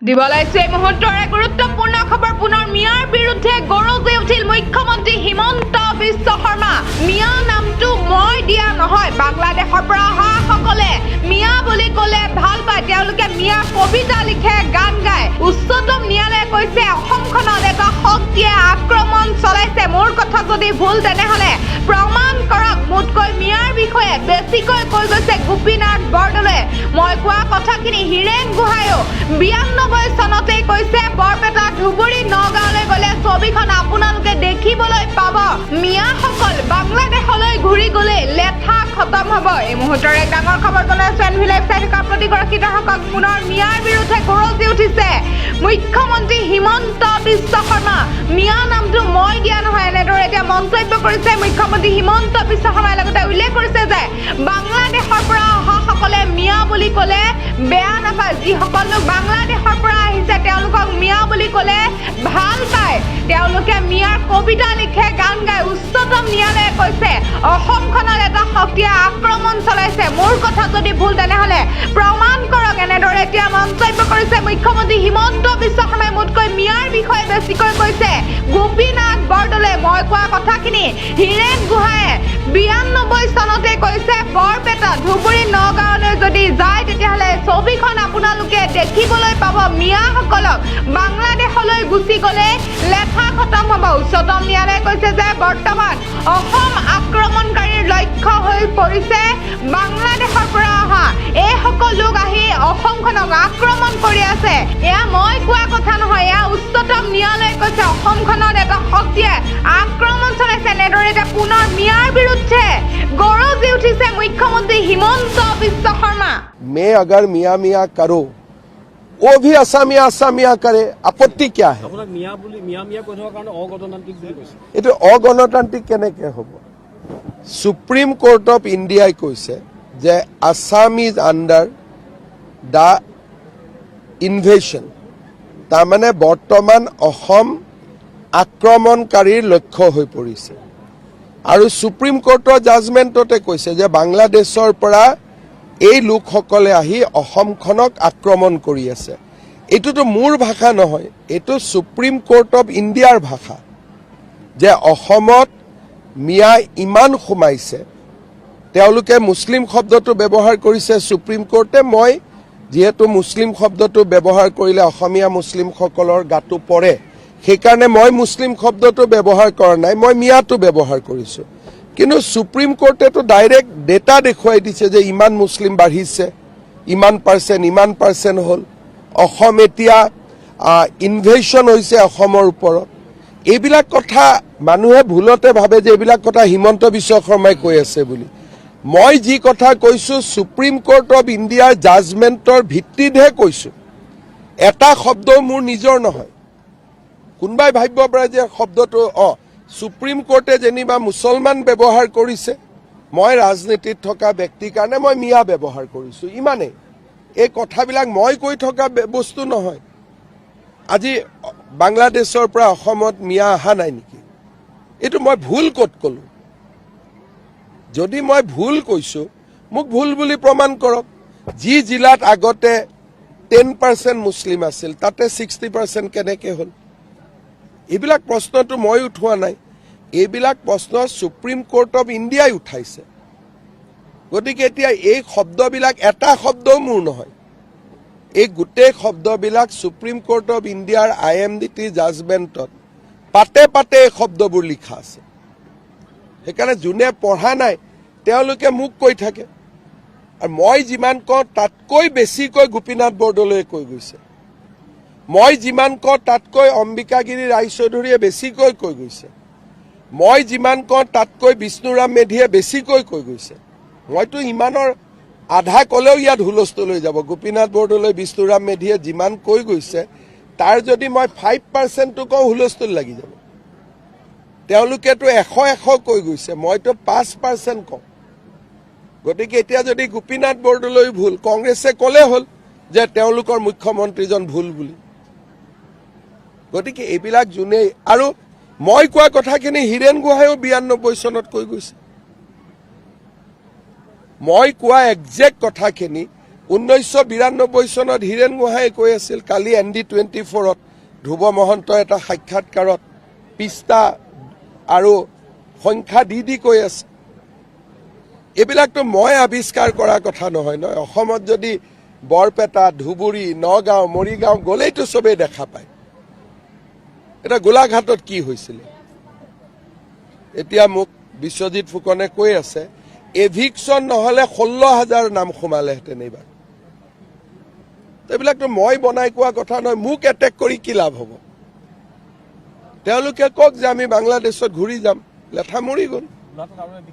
দিবলাইছে এই মুহূৰ্তৰ এক গুৰুত্বপূৰ্ণ খবৰ পুনৰ মিয়াৰ বিৰুদ্ধে গৰজি উঠিল মুখ্যমন্ত্ৰী হিমন্ত বিশ্ব শৰ্মা। মিয়া নামটো মই দিয়া নহয়, বাংলাদেশৰ পৰা অহা সকলে মিয়া বুলি ক'লে ভাল পায়, তেওঁলোকে মিয়া কবিতা লিখে, গান গায়। উচ্চতম ন্যায়ালয়ে কৈছে অসমখনত এটা শক্তিয়ে আক্ৰমণ চলাইছে। মোৰ কথা যদি ভুল তেনেহ'লে প্ৰমাণ কৰক। মোতকৈ মিয়াৰ বিষয়ে বেছিকৈ কৈ গৈছে গোপীনাথ বৰদলৈ। মই কোৱা কথাখিনি হীৰেন গোহাঁইও 92 চনতে কৈছে বৰপেটা ধুবুৰী নগাঁৱলৈ গ'লে ছবিখন আপোনালোকে দেখিবলৈ পাব। মিয়াসকল বাংলাদেশলৈ ঘূৰি গ'লে লেঠা খতম হ'ব। এই মুহূৰ্তৰ এক ডাঙৰ খবৰ জনাইছো এনভি লাইভ চাই থকা প্ৰতিগৰাকী দৰ্শকক পুনৰ মিয়াৰ বিৰুদ্ধে গৰজি উঠিছে মুখ্যমন্ত্ৰী হিমন্ত বিশ্ব শৰ্মা। মিয়া নামটো মই দিয়া নহয়, এনেদৰে এতিয়া মন্তব্য কৰিছে মুখ্যমন্ত্ৰী হিমন্ত বিশ্ব শৰ্মাই। লগতে উল্লেখ কৰিছে যে বাংলাদেশৰ পৰা অহা সকলে মিয়া বুলি ক'লে বেয়া নাপায়, যিসকল লোক বাংলাদেশৰ পৰা আহিছে তেওঁলোকক মিয়া বুলি ক'লে ভাল পায়, তেওঁলোকে মিয়াৰ কবিতা লিখে, গান গায়। উচ্চতম ন্যায়ালয়ে কৈছে অসমখনত এটা শক্তিয়ে আক্ৰমণ চলাইছে। মোৰ কথা যদি ভুল তেনেহ'লে প্ৰমাণ কৰক। এনেদৰে এতিয়া মন্তব্য কৰিছে মুখ্যমন্ত্ৰী হিমন্ত বিশ্ব শৰ্মাই। মোতকৈ মিয়াৰ বিষয়ে বেছিকৈ কৈছে গোপীনাথ বৰদলৈ। মই কোৱা কথাখিনি হীৰেন গোহাঁইয়ে 92 চনতে কৈছে বৰপেটা ধুবুৰী নগাঁৱলৈ যদি যায় তেতিয়াহ'লে ছবিখন আপোনালোকে দেখিবলৈ পাব। মিয়াসকলক বাংলাদেশলৈ গুচি গ'লে লেঠা খতম হ'ব। উচ্চতম ন্যায়ালয়ে কৈছে যে বৰ্তমান অসম আক্ৰমণকাৰীৰ লক্ষ্য হৈ পৰিছে বাংলাদেশৰ পৰা অহা এইসকল লোক আহি অসমখনক আক্ৰমণ কৰি আছে। এয়া মই কোৱা কথা নহয়, এয়া উচ্চতম ন্যায়ালয়ে কৈছে অসমখনত এটা শক্তিয়ে আক্ৰমণ চলাইছে। এনেদৰে এতিয়া পুনৰ মিয়াৰ বিৰুদ্ধে গৰজি উঠিছে মুখ্যমন্ত্ৰী হিমন্ত বিশ্ব শৰ্মা। मैं अगर मियाँ मियाँ करो वो भी असामिया असामिया करे, आपत्ति क्या है? এইটো অগণতান্ত্ৰিক কেনেকে হ'ব? সুপ্ৰিম কোৰ্ট অফ ইণ্ডিয়াই কৈছে যে Assam is under the invasion, তাৰমানে বৰ্তমান অসম আক্ৰমণকাৰীৰ লক্ষ্য হৈ পৰিছে। আৰু সুপ্ৰিম কোৰ্টৰ জাজমেণ্টতে কৈছে যে বাংলাদেশৰ পৰা এই লোকসকলে আহি অসমখনক আক্ৰমণ কৰি আছে। এইটোতো মোৰ ভাষা নহয়, এইটো সুপ্ৰিম কোৰ্ট অফ ইণ্ডিয়াৰ ভাষা যে অসমত মিয়া ইমান সোমাইছে। তেওঁলোকে মুছলিম শব্দটো ব্যৱহাৰ কৰিছে সুপ্ৰিম কোৰ্টে। মই যিহেতু মুছলিম শব্দটো ব্যৱহাৰ কৰিলে অসমীয়া মুছলিমসকলৰ গাটো পৰে, সেইকাৰণে মই মুছলিম শব্দটো ব্যৱহাৰ কৰা নাই, মই মিয়াটো ব্যৱহাৰ কৰিছোঁ। কিন্তু সুপ্ৰিম কোৰ্টেতো ডাইৰেক্ট ডেটা দেখুৱাই দিছে যে ইমান মুছলিম বাঢ়িছে, ইমান পাৰ্চেণ্ট হ'ল। অসম এতিয়া ইনভেশ্যন হৈছে অসমৰ ওপৰত। এইবিলাক কথা মানুহে ভুলতে ভাবে যে এইবিলাক কথা হিমন্ত বিশ্ব শৰ্মাই কৈ আছে বুলি। মই যি কথা কৈছোঁ সুপ্ৰিম কোৰ্ট অফ ইণ্ডিয়াৰ জাজমেণ্টৰ ভিত্তিতহে কৈছোঁ। এটা শব্দও মোৰ নিজৰ নহয়। কোনোবাই ভাবিব পাৰে যে শব্দটো সুপ্ৰিম কোৰ্টে যেনিবা মুছলমান ব্যৱহাৰ কৰিছে, মই ৰাজনীতিত থকা ব্যক্তিৰ কাৰণে মই মিয়া ব্যৱহাৰ কৰিছোঁ, ইমানেই। এই কথাবিলাক মই কৈ থকা বস্তু নহয়। আজি বাংলাদেশৰ পৰা অসমত মিয়া অহা নাই নেকি? এইটো মই ভুল ক'ত ক'লোঁ? যদি মই ভুল কৈছোঁ মোক ভুল বুলি প্ৰমাণ কৰক। যি জিলাত আগতে 10% মুছলিম আছিল তাতে 60% কেনেকৈ হ'ল? এইবিলাক প্ৰশ্নটো মই উঠোৱা নাই, এইবিলাক প্ৰশ্ন সুপ্ৰিম কোৰ্ট অফ ইণ্ডিয়াই উঠাইছে। গতিকে এতিয়া এই শব্দবিলাক এটা শব্দও মোৰ নহয়, এই গোটেই শব্দবিলাক সুপ্ৰিম কোৰ্ট অফ ইণ্ডিয়াৰ IMDT জাজমেণ্টত পাতে পাতে এই শব্দবোৰ লিখা আছে। সেইকাৰণে যোনে পঢ়া নাই তেওঁলোকে মোক কৈ থাকে, আৰু মই যিমান কওঁ তাতকৈ বেছিকৈ গোপীনাথ বৰদলৈয়ে কৈ গৈছে। মই যিমান কওঁ তাতকৈ অম্বিকাগিৰি ৰায়চৌধুৰীয়ে বেছিকৈ কৈ গৈছে। মই যিমান কওঁ তাতকৈ বিষ্ণুৰাম মেধিয়ে বেছিকৈ কৈ গৈছে। মইতো ইমানৰ আধা ক'লেও ইয়াত হুলস্থুল হৈ যাব। গোপীনাথ বৰদলৈ, বিষ্ণুৰাম মেধিয়ে যিমান কৈ গৈছে তাৰ যদি মই 5%টো কওঁ হুলস্থুল লাগি যাব। তেওঁলোকেতো 100 কৈ গৈছে, মইতো 5% কওঁ। গতিকে এতিয়া যদি গোপীনাথ বৰদলৈ ভুল, কংগ্ৰেছে ক'লে হ'ল যে তেওঁলোকৰ মুখ্যমন্ত্ৰীজন ভুল বুলি। গতিকে এইবিলাক যোনেই, আৰু মই কোৱা কথাখিনি হীৰেন গোহাঁইও 92 চনত কৈ গৈছে। মই কোৱা একজেক্ট কথাখিনি 1992 চনত হীৰেণ গোহাঁয়ে কৈ আছিল, কালি ND24ত ধ্ৰুৱ মহন্তৰ এটা সাক্ষাৎকাৰত পিস্তা আৰু সংখ্যা দি কৈ আছে। এইবিলাকতো মই আৱিষ্কাৰ কৰা কথা নহয় নহয়। অসমত যদি বৰপেটা, ধুবুৰী, নগাঁও, মৰিগাঁও গ'লেইতো চবেই দেখা পায়। এটা গোলাঘাটত কি হৈছিলে? এতিয়া মোক বিশ্বজিৎ ফুকনে কৈ আছে, এভিকশ্যন নহ'লে 16,000 নাম সোমালেহেঁতেন এইবাৰ। এইবিলাকতো মই বনাই কোৱা কথা নহয়। মোক এটেক কৰি কি লাভ হ'ব? তেওঁলোকে কওক যে আমি বাংলাদেশত ঘূৰি যাম, লেঠা মৰি গ'ল।